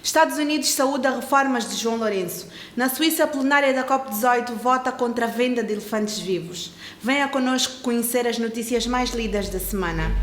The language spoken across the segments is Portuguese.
Estados Unidos saúda reformas de João Lourenço. Na Suíça, a plenária da COP18 vota contra a venda de elefantes vivos. Venha connosco conhecer as notícias mais lidas da semana.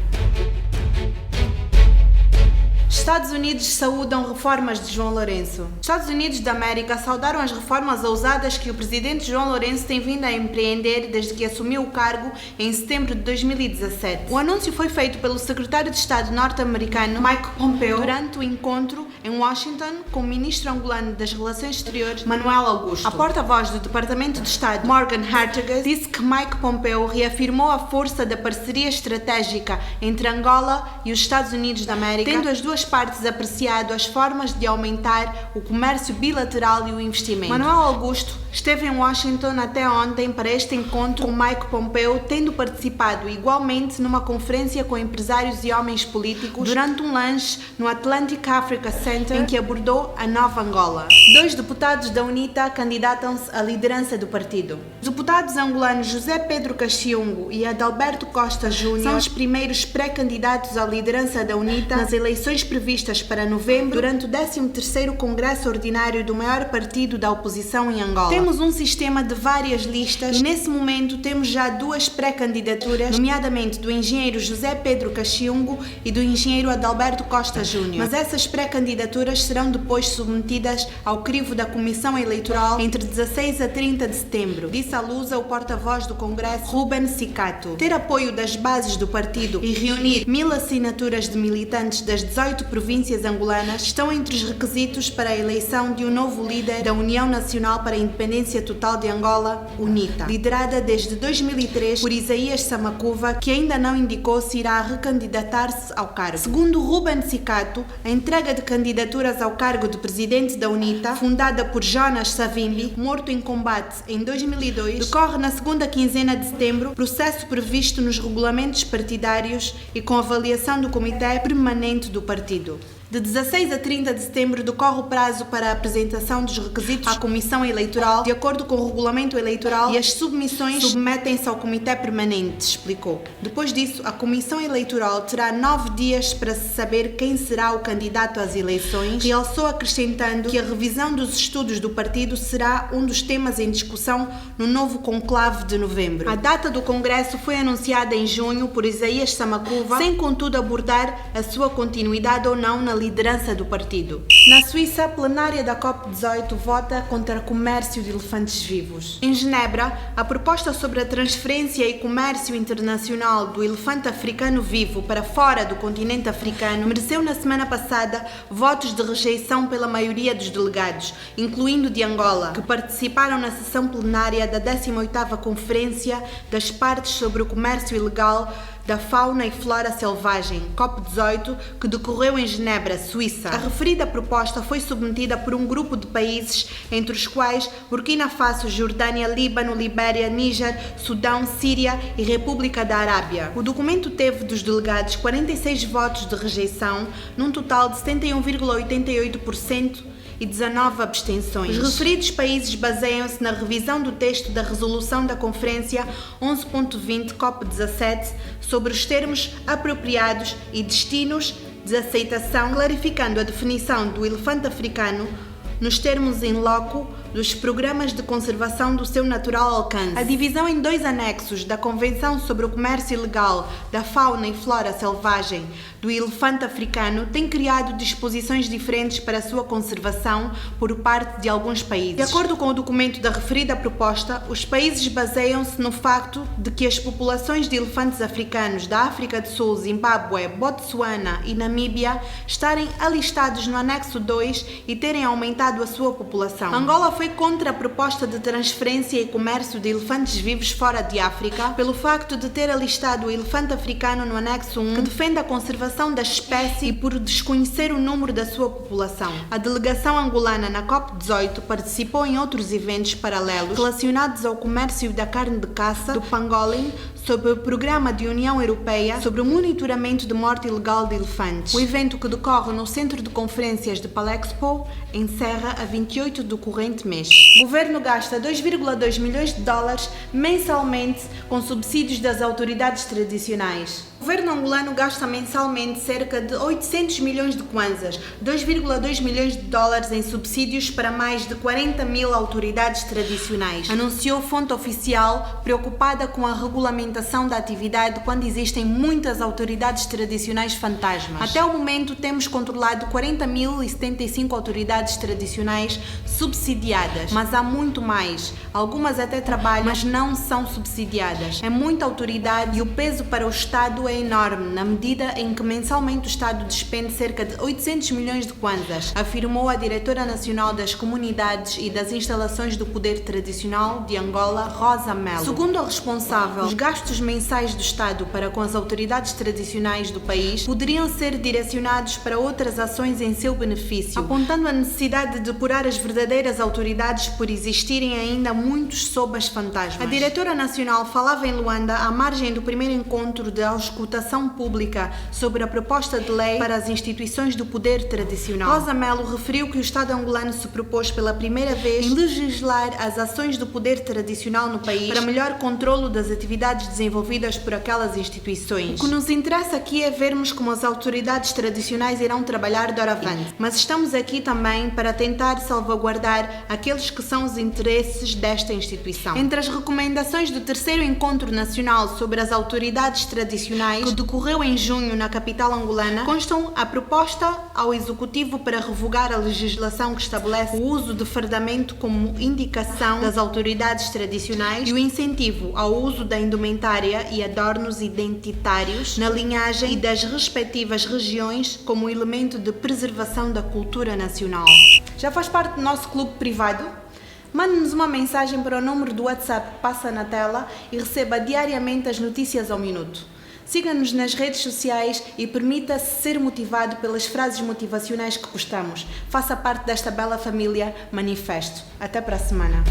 Estados Unidos saúdam reformas de João Lourenço. Estados Unidos da América saudaram as reformas ousadas que o presidente João Lourenço tem vindo a empreender desde que assumiu o cargo em setembro de 2017. O anúncio foi feito pelo secretário de Estado norte-americano Mike Pompeo durante o encontro em Washington com o ministro angolano das Relações Exteriores Manuel Augusto. A porta-voz do Departamento de Estado Morgan Hartagas disse que Mike Pompeo reafirmou a força da parceria estratégica entre Angola e os Estados Unidos da América, tendo as duas partes apreciado as formas de aumentar o comércio bilateral e o investimento. Manuel Augusto esteve em Washington até ontem para este encontro com Mike Pompeo, tendo participado igualmente numa conferência com empresários e homens políticos durante um lanche no Atlantic Africa Center, em que abordou a nova Angola. Dois deputados da UNITA candidatam-se à liderança do partido. Os deputados angolanos José Pedro Caxiungo e Adalberto Costa Júnior são os primeiros pré-candidatos à liderança da UNITA nas eleições previstas para novembro, durante o 13º Congresso Ordinário do maior partido da oposição em Angola. Temos um sistema de várias listas e nesse momento temos já duas pré-candidaturas, nomeadamente do engenheiro José Pedro Caxiungo e do engenheiro Adalberto Costa Júnior. Mas essas pré-candidaturas serão depois submetidas ao crivo da Comissão Eleitoral entre 16 a 30 de setembro, disse à Lusa o porta-voz do Congresso Ruben Sicato. Ter apoio das bases do partido e reunir 1000 assinaturas de militantes das 18 províncias angolanas estão entre os requisitos para a eleição de um novo líder da União Nacional para a Independência Total de Angola, UNITA, liderada desde 2003 por Isaías Samakuva, que ainda não indicou se irá recandidatar-se ao cargo. Segundo Ruben Sicato, a entrega de candidaturas ao cargo de presidente da UNITA, fundada por Jonas Savimbi, morto em combate em 2002, decorre na segunda quinzena de setembro, processo previsto nos regulamentos partidários e com avaliação do Comitê Permanente do Partido. De 16 a 30 de setembro decorre o prazo para a apresentação dos requisitos à Comissão Eleitoral, de acordo com o Regulamento Eleitoral, e as submissões submetem-se ao Comitê Permanente, explicou. Depois disso, a Comissão Eleitoral terá 9 dias para se saber quem será o candidato às eleições, realçou acrescentando que a revisão dos estudos do partido será um dos temas em discussão no novo conclave de novembro. A data do Congresso foi anunciada em junho por Isaías Samakuva, sem contudo abordar a sua continuidade ou não na liderança do partido. Na Suíça, a plenária da COP18 vota contra o comércio de elefantes vivos. Em Genebra, a proposta sobre a transferência e comércio internacional do elefante africano vivo para fora do continente africano mereceu na semana passada votos de rejeição pela maioria dos delegados, incluindo de Angola, que participaram na sessão plenária da 18ª Conferência das Partes sobre o Comércio Ilegal da Fauna e Flora Selvagem, COP18, que decorreu em Genebra, Suíça. A referida proposta foi submetida por um grupo de países, entre os quais Burkina Faso, Jordânia, Líbano, Libéria, Níger, Sudão, Síria e República da Arábia. O documento teve dos delegados 46 votos de rejeição, num total de 71,88%, e 19 abstenções. Os referidos países baseiam-se na revisão do texto da resolução da Conferência 11.20 COP17 sobre os termos apropriados e destinos de aceitação, clarificando a definição do elefante africano nos termos in loco dos programas de conservação do seu natural alcance. A divisão em 2 anexos da Convenção sobre o Comércio Ilegal da Fauna e Flora Selvagem do elefante africano tem criado disposições diferentes para a sua conservação por parte de alguns países. De acordo com o documento da referida proposta, os países baseiam-se no facto de que as populações de elefantes africanos da África do Sul, Zimbábue, Botsuana e Namíbia estarem alistados no anexo 2 e terem aumentado a sua população. Angola foi contra a proposta de transferência e comércio de elefantes vivos fora de África, pelo facto de ter alistado o elefante africano no anexo 1, que defende a conservação da espécie, e por desconhecer o número da sua população. A delegação angolana na COP18 participou em outros eventos paralelos relacionados ao comércio da carne de caça, do pangolin, sobre o Programa de União Europeia sobre o monitoramento de morte ilegal de elefantes. O evento, que decorre no Centro de Conferências de Palexpo, encerra a 28 do corrente mês. O governo gasta 2,2 milhões de dólares mensalmente com subsídios das autoridades tradicionais. O governo angolano gasta mensalmente cerca de 800 milhões de kwanzas, 2,2 milhões de dólares em subsídios para mais de 40 mil autoridades tradicionais, anunciou fonte oficial preocupada com a regulamentação da atividade quando existem muitas autoridades tradicionais fantasmas. Até o momento temos controlado 40.075 autoridades tradicionais subsidiadas, mas há muito mais. Algumas até trabalham, mas não são subsidiadas. É muita autoridade e o peso para o Estado é enorme, na medida em que mensalmente o Estado despende cerca de 800 milhões de kwanzas, afirmou a diretora nacional das comunidades e das instalações do poder tradicional de Angola, Rosa Melo. Segundo a responsável, os gastos mensais do Estado para com as autoridades tradicionais do país poderiam ser direcionados para outras ações em seu benefício, apontando a necessidade de depurar as verdadeiras autoridades por existirem ainda muitos sobas fantasmas. A diretora nacional falava em Luanda à margem do primeiro encontro de auscultação pública sobre a proposta de lei para as instituições do poder tradicional. Rosa Melo referiu que o Estado angolano se propôs pela primeira vez em legislar as ações do poder tradicional no país para melhor controlo das atividades desenvolvidas por aquelas instituições. O que nos interessa aqui é vermos como as autoridades tradicionais irão trabalhar doravante, mas estamos aqui também para tentar salvaguardar aqueles que são os interesses desta instituição. Entre as recomendações do terceiro encontro nacional sobre as autoridades tradicionais, que decorreu em junho na capital angolana, constam a proposta ao Executivo para revogar a legislação que estabelece o uso de fardamento como indicação das autoridades tradicionais e o incentivo ao uso da indumentária e adornos identitários na linhagem e das respectivas regiões como elemento de preservação da cultura nacional. Já faz parte do nosso clube privado? Mande-nos uma mensagem para o número do WhatsApp que passa na tela e receba diariamente as notícias ao minuto. Siga-nos nas redes sociais e permita-se ser motivado pelas frases motivacionais que postamos. Faça parte desta bela família Manifesto. Até para a semana.